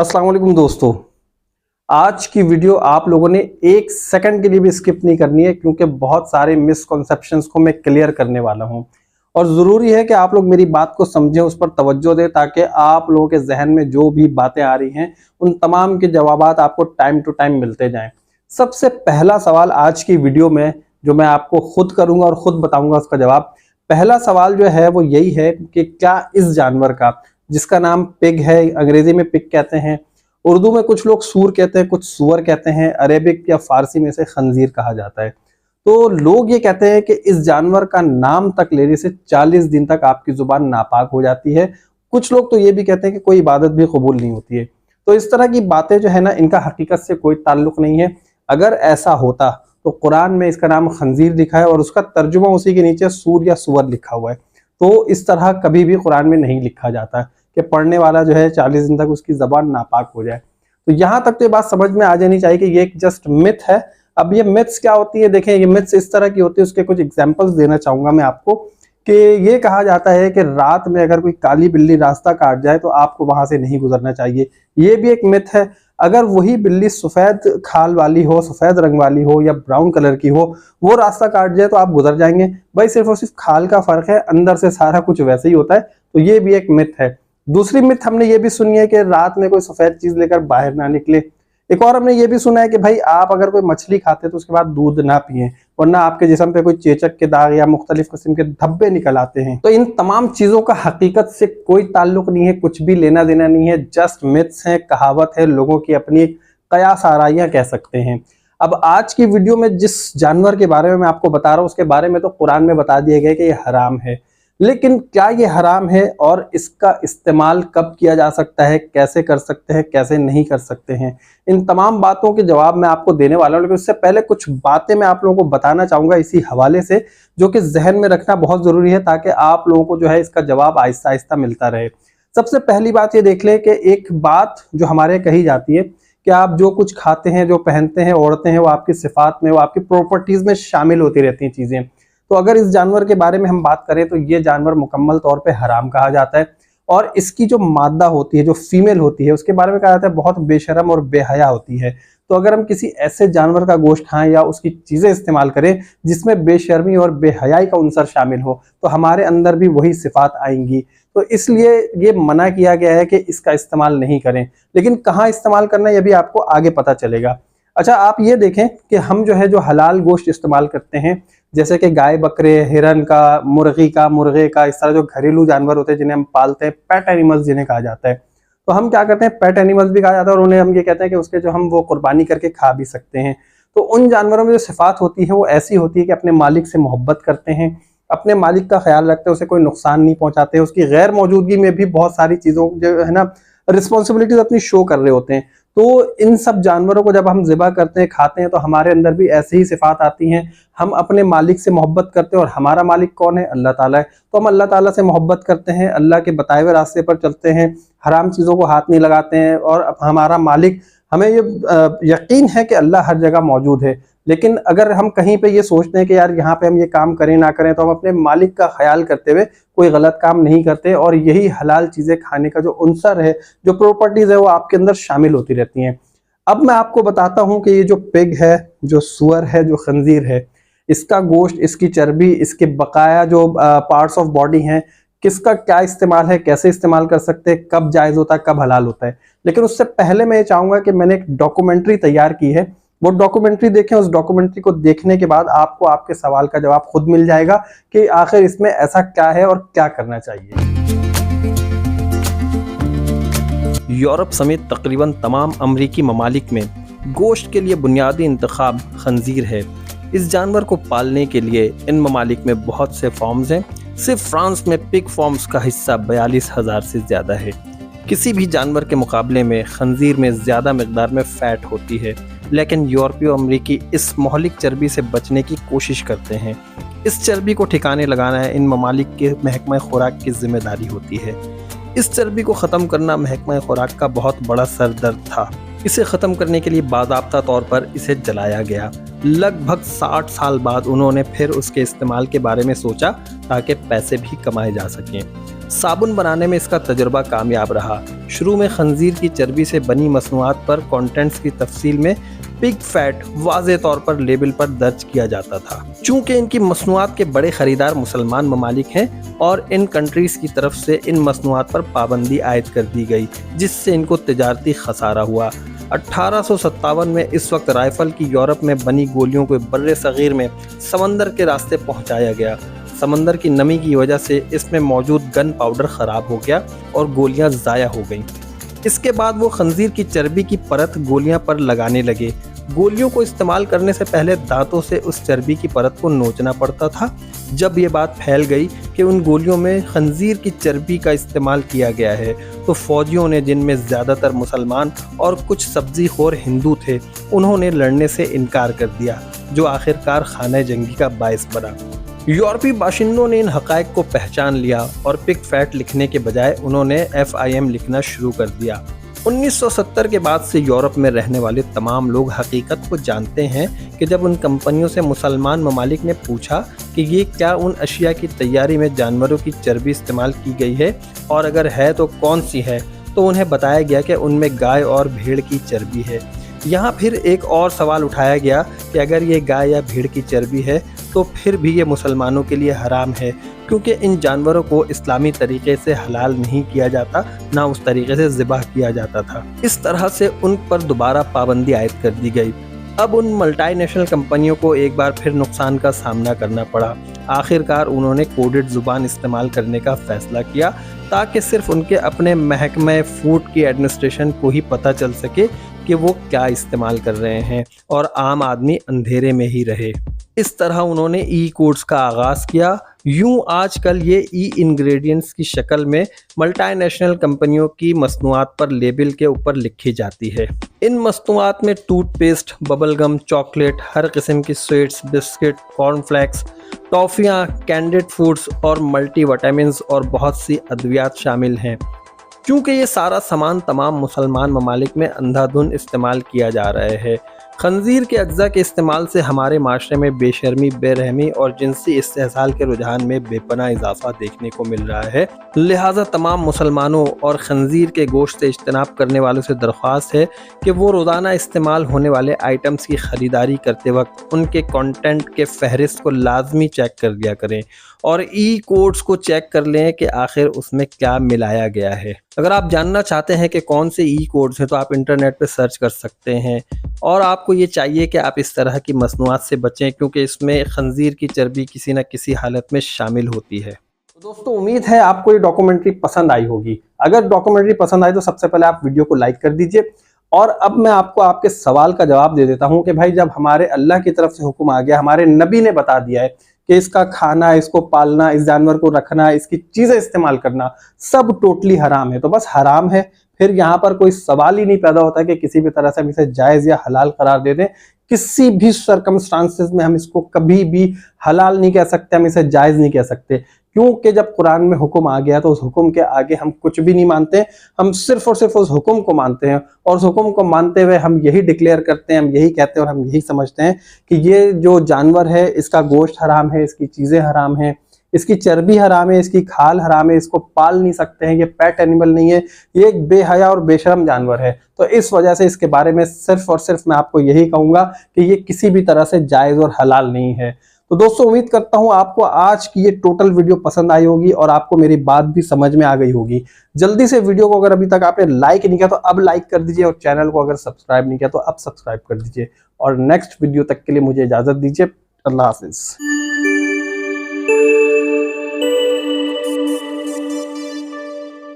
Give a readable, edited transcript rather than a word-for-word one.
अस्सलाम वालेकुम दोस्तों। आज की वीडियो आप लोगों ने एक सेकंड के लिए भी स्किप नहीं करनी है, क्योंकि बहुत सारे मिसकॉन्सेप्शंस को मैं क्लियर करने वाला हूं और ज़रूरी है कि आप लोग मेरी बात को समझें, उस पर तवज्जो दें, ताकि आप लोगों के जहन में जो भी बातें आ रही हैं उन तमाम के जवाबात आपको टाइम टू टाइम मिलते जाएं। सबसे पहला सवाल आज की वीडियो में जो मैं आपको खुद करूंगा और खुद बताऊंगा उसका जवाब। पहला सवाल जो है वो यही है कि क्या इस जानवर का, जिसका नाम पिग है, अंग्रेजी में पिग कहते हैं, उर्दू में कुछ लोग सूर कहते हैं, कुछ सुअर कहते हैं, अरेबिक या फारसी में से खंजीर कहा जाता है। तो लोग ये कहते हैं कि इस जानवर का नाम तक लेने से 40 दिन तक आपकी जुबान नापाक हो जाती है। कुछ लोग तो ये भी कहते हैं कि कोई इबादत भी कबूल नहीं होती है। तो इस तरह की बातें जो है ना, इनका हकीकत से कोई ताल्लुक नहीं है। अगर ऐसा होता तो कुरान में इसका नाम खंजीर लिखा है और उसका तर्जुमा उसी के नीचे सूर या सुअर लिखा हुआ है। तो इस तरह कभी भी कुरान में नहीं लिखा जाता कि पढ़ने वाला जो है 40 दिन तक उसकी जबान नापाक हो जाए। तो यहाँ तक तो ये बात समझ में आ जानी चाहिए कि ये एक जस्ट मिथ है। अब ये मिथ्स क्या होती है, देखें, ये मिथ्स इस तरह की होती है, उसके कुछ एग्जांपल्स देना चाहूंगा मैं आपको। कि ये कहा जाता है कि रात में अगर कोई काली बिल्ली रास्ता काट जाए तो आपको वहां से नहीं गुजरना चाहिए। ये भी एक मिथ है। अगर वही बिल्ली सफेद खाल वाली हो, सफेद रंग वाली हो या ब्राउन कलर की हो, वो रास्ता काट जाए तो आप गुजर जाएंगे। भाई सिर्फ और सिर्फ खाल का फर्क है, अंदर से सारा कुछ वैसे ही होता है। तो ये भी एक मिथ है। दूसरी मिथ हमने ये भी सुनी है कि रात में कोई सफेद चीज लेकर बाहर ना निकले। एक और हमने ये भी सुना है कि भाई आप अगर कोई मछली खाते तो उसके बाद दूध ना पिए, वरना आपके जिस्म पे कोई चेचक के दाग या मुख्तलिफ किस्म के धब्बे निकल आते हैं। तो इन तमाम चीजों का हकीकत से कोई ताल्लुक नहीं है, कुछ भी लेना देना नहीं है, जस्ट मिथ्स है, कहावत है, लोगों की अपनी कयास आराइयां कह सकते हैं। अब आज की वीडियो में जिस जानवर के बारे में मैं आपको बता रहा हूँ उसके बारे में तो कुरान में बता दिया गया कि ये हराम है। लेकिन क्या ये हराम है और इसका इस्तेमाल कब किया जा सकता है, कैसे कर सकते हैं, कैसे नहीं कर सकते हैं, इन तमाम बातों के जवाब मैं आपको देने वाला हूं। लेकिन उससे पहले कुछ बातें मैं आप लोगों को बताना चाहूंगा इसी हवाले से, जो कि जहन में रखना बहुत जरूरी है, ताकि आप लोगों को जो है इसका जवाब आहिस्ता आहिस्ता मिलता रहे। सबसे पहली बात ये देख ले कि एक बात जो हमारे कही जाती है कि आप जो कुछ खाते हैं, जो पहनते हैं, ओढ़ते हैं, वो आपकी सिफात में, वो आपकी प्रॉपर्टीज में शामिल होती रहती हैं चीजें। तो अगर इस जानवर के बारे में हम बात करें तो ये जानवर मुकम्मल तौर पे हराम कहा जाता है। और इसकी जो मादा होती है, जो फीमेल होती है, उसके बारे में कहा जाता है बहुत बेशरम और बेहया होती है। तो अगर हम किसी ऐसे जानवर का गोश्त खाएं या उसकी चीजें इस्तेमाल करें जिसमें बेशर्मी और बेहयाई का उनसर शामिल हो, तो हमारे अंदर भी वही सिफात आएंगी। तो इसलिए ये मना किया गया है कि इसका इस्तेमाल नहीं करें। लेकिन कहाँ इस्तेमाल करना है ये भी आपको आगे पता चलेगा। अच्छा, आप ये देखें कि हम जो है जो हलाल गोश्त इस्तेमाल करते हैं, जैसे कि गाय, बकरे, हिरन का, मुर्गी का, मुर्गे का, इस तरह जो घरेलू जानवर होते हैं जिन्हें हम पालते हैं, पेट एनिमल्स जिन्हें कहा जाता है, तो हम क्या करते हैं, पेट एनिमल्स भी कहा जाता है और उन्हें हम ये कहते हैं कि उसके जो हम वो कुर्बानी करके खा भी सकते हैं। तो उन जानवरों में जो सिफात होती है वो ऐसी होती है कि अपने मालिक से मोहब्बत करते हैं, अपने मालिक का ख्याल रखते हैं, उसे कोई नुकसान नहीं पहुंचाते, उसकी गैर मौजूदगी में भी बहुत सारी चीज़ों जो है ना रिस्पॉन्सिबिलिटीज अपनी शो कर रहे होते हैं। तो इन सब जानवरों को जब हम ज़िबा करते हैं, खाते हैं, तो हमारे अंदर भी ऐसी ही सिफात आती हैं। हम अपने मालिक से मोहब्बत करते हैं और हमारा मालिक कौन है? अल्लाह ताला है। तो हम अल्लाह ताला से मोहब्बत करते हैं, अल्लाह के बताए हुए रास्ते पर चलते हैं, हराम चीज़ों को हाथ नहीं लगाते हैं और हमारा मालिक, हमें ये यकीन है कि अल्लाह हर जगह मौजूद है। लेकिन अगर हम कहीं पे ये सोचते हैं कि यार यहाँ पे हम ये काम करें ना करें, तो हम अपने मालिक का ख्याल करते हुए कोई गलत काम नहीं करते और यही हलाल चीज़ें खाने का जो उनसर है, जो प्रॉपर्टीज़ है, वो आपके अंदर शामिल होती रहती हैं। अब मैं आपको बताता हूँ कि ये जो पिग है, जो सुअर है, जो खंजीर है, इसका गोश्त, इसकी चर्बी, इसके बकाया जो पार्ट्स ऑफ बॉडी हैं, किसका क्या इस्तेमाल है, कैसे इस्तेमाल कर सकते हैं, कब जायज़ होता है, कब हलाल होता है। लेकिन उससे पहले मैं ये चाहूँगा कि मैंने एक डॉक्यूमेंट्री तैयार की है, वो डॉक्यूमेंट्री देखें। उस डॉक्यूमेंट्री को देखने के बाद आपको आपके सवाल का जवाब खुद मिल जाएगा कि आखिर इसमें ऐसा क्या है और क्या करना चाहिए। यूरोप समेत तकरीबन तमाम अमरीकी ममालिक में गोश्त के लिए बुनियादी इंतखाब खंजीर है। इस जानवर को पालने के लिए इन ममालिक में बहुत से फॉर्म्स हैं। सिर्फ फ्रांस में पिग फॉर्म्स का हिस्सा 42,000 से ज़्यादा है। किसी भी जानवर के मुकाबले में खंजीर में ज़्यादा मकदार में फ़ैट होती है, लेकिन यूरोपीय अमरीकी इस मोहलिक चर्बी से बचने की कोशिश करते हैं। इस चर्बी को ठिकाने लगाना है इन ममालिक के महकमा खुराक की जिम्मेदारी होती है। इस चर्बी को ख़त्म करना महकमा खुराक का बहुत बड़ा सरदर्द था। इसे ख़त्म करने के लिए बाज़ाब्ता तौर पर इसे जलाया गया। लगभग 60 साल बाद उन्होंने फिर उसके इस्तेमाल के बारे में सोचा ताकि पैसे भी कमाए जा सकें। साबुन बनाने में इसका तजुर्बा कामयाब रहा। शुरू में खंजीर की चर्बी से बनी मसनूआत पर कंटेंट्स की तफसील में पिग फैट वाज़े तौर पर लेबल पर दर्ज किया जाता था। चूँकि इनकी मसनूआत के बड़े ख़रीदार मुसलमान ममालिक हैं और इन कंट्रीज़ की तरफ से इन मसनूआत पर पाबंदी आयद कर दी गई, जिससे इनको तिजारती खसारा हुआ। 1857 में इस वक्त राइफल की यूरोप में बनी गोलियों को बर्रे सगीर में समंदर के रास्ते पहुँचाया गया। समंदर की नमी की वजह से इसमें मौजूद गन पाउडर ख़राब हो गया और गोलियां ज़ाया हो गईं। इसके बाद वो खंजीर की चर्बी की परत गोलियां पर लगाने लगे। गोलियों को इस्तेमाल करने से पहले दांतों से उस चर्बी की परत को नोचना पड़ता था। जब ये बात फैल गई कि उन गोलियों में खंजीर की चर्बी का इस्तेमाल किया गया है, तो फौजियों ने, जिनमें ज़्यादातर मुसलमान और कुछ सब्जी खोर हिंदू थे, उन्होंने लड़ने से इनकार कर दिया, जो आखिरकार खाने जंगी का बायस बना। यूरोपीय बाशिंदों ने इन हक़ाइक़ को पहचान लिया और पिग फैट लिखने के बजाय उन्होंने FIM लिखना शुरू कर दिया। 1970 के बाद से यूरोप में रहने वाले तमाम लोग हकीकत को जानते हैं कि जब उन कंपनियों से मुसलमान ममालिक ने पूछा कि ये क्या उन अशिया की तैयारी में जानवरों की चर्बी इस्तेमाल की गई है, और अगर है तो कौन सी है, तो उन्हें बताया गया कि उनमें गाय और भेड़ की चर्बी है। यहाँ फिर एक और सवाल उठाया गया कि अगर ये गाय या भेड़ की चर्बी है तो फिर भी ये मुसलमानों के लिए हराम है, क्योंकि इन जानवरों को इस्लामी तरीके से हलाल नहीं किया जाता, ना उस तरीके से ज़िबाह किया जाता था। इस तरह से उन पर दोबारा पाबंदी आयद कर दी गई। अब उन मल्टीनेशनल कंपनियों को एक बार फिर नुकसान का सामना करना पड़ा। आखिरकार उन्होंने कोडेड ज़ुबान इस्तेमाल करने का फ़ैसला किया, ताकि सिर्फ उनके अपने महकमे फूड की एडमिनिस्ट्रेशन को ही पता चल सके कि वो क्या इस्तेमाल कर रहे हैं और आम आदमी अंधेरे में ही रहे। इस तरह उन्होंने ई कोड्स का आगाज़ किया। यूं आजकल ये ई इंग्रेडिएंट्स की शक्ल में मल्टीनेशनल कंपनियों की मसनूआत पर लेबल के ऊपर लिखी जाती है। इन मसनूआत में टूथपेस्ट, बबलगम, चॉकलेट, हर किस्म की स्वीट्स, बिस्किट, कॉर्नफ्लेक्स, टॉफ़ियाँ, कैंडिड फूड्स और मल्टीविटामिन्स और बहुत सी अद्वियात शामिल हैं। क्योंकि ये सारा सामान तमाम मुसलमान ममालिक में अंधाधुंध इस्तेमाल किया जा रहा है। खंजीर के अज्जा के इस्तेमाल से हमारे माशरे में बेशर्मी, बेरहमी और जिनसी इस्तेहसाल के रुझान में बेपनाह इजाफा देखने को मिल रहा है। लिहाजा तमाम मुसलमानों और खंजीर के गोश्त से इज्तनाब करने वालों से दरख्वास्त है कि वो रोज़ाना इस्तेमाल होने वाले आइटम्स की ख़रीदारी करते वक्त उनके कंटेंट के फहरिस्त को लाजमी चेक कर दिया करें और ई कोड्स को चेक कर लें कि आखिर उसमें क्या मिलाया गया है। अगर आप जानना चाहते हैं कि कौन से ई कोड्स हैं तो आप इंटरनेट पर सर्च कर सकते हैं, और आपको ये चाहिए कि आप इस तरह की मसनूआत से बचें, क्योंकि इसमें खंजीर की चर्बी किसी न किसी हालत में शामिल होती है। तो दोस्तों, उम्मीद है आपको ये डॉक्यूमेंट्री पसंद आई होगी। अगर डॉक्यूमेंट्री पसंद आई तो सबसे पहले आप वीडियो को लाइक कर दीजिए। और अब मैं आपको आपके सवाल का जवाब दे देता हूं कि भाई, जब हमारे अल्लाह की तरफ से हुक्म आ गया, हमारे नबी ने बता दिया है कि इसका खाना, इसको पालना, इस जानवर को रखना, इसकी चीजें इस्तेमाल करना सब टोटली हराम है, तो बस हराम है। फिर यहाँ पर कोई सवाल ही नहीं पैदा होता कि किसी भी तरह से हम इसे जायज़ या हलाल करार दे दें। किसी भी सर्कमस्टांसेस में हम इसको कभी भी हलाल नहीं कह सकते, हम इसे जायज़ नहीं कह सकते, क्योंकि जब कुरान में हुक्म आ गया तो उस हुक्म के आगे हम कुछ भी नहीं मानते। हम सिर्फ और सिर्फ उस हुक्म को मानते हैं, और उस हुक्म को मानते हुए हम यही डिक्लेयर करते हैं, हम यही कहते हैं और हम यही समझते हैं कि ये जो जानवर है इसका गोश्त हराम है, इसकी चीज़ें हराम हैं, इसकी चर्बी हराम है, इसकी खाल हराम है, इसको पाल नहीं सकते हैं, ये पेट एनिमल नहीं है, ये एक बेहया और बेशरम जानवर है। तो इस वजह से इसके बारे में सिर्फ और सिर्फ मैं आपको यही कहूँगा कि ये किसी भी तरह से जायज़ और हलाल नहीं है। तो दोस्तों, उम्मीद करता हूँ आपको आज की ये टोटल वीडियो पसंद आई होगी और आपको मेरी बात भी समझ में आ गई होगी। जल्दी से वीडियो को अगर अभी तक आपने लाइक नहीं किया तो अब लाइक कर दीजिए, और चैनल को अगर सब्सक्राइब नहीं किया तो अब सब्सक्राइब कर दीजिए। और नेक्स्ट वीडियो तक के लिए मुझे इजाज़त दीजिए। अल्लाह हाफिज़।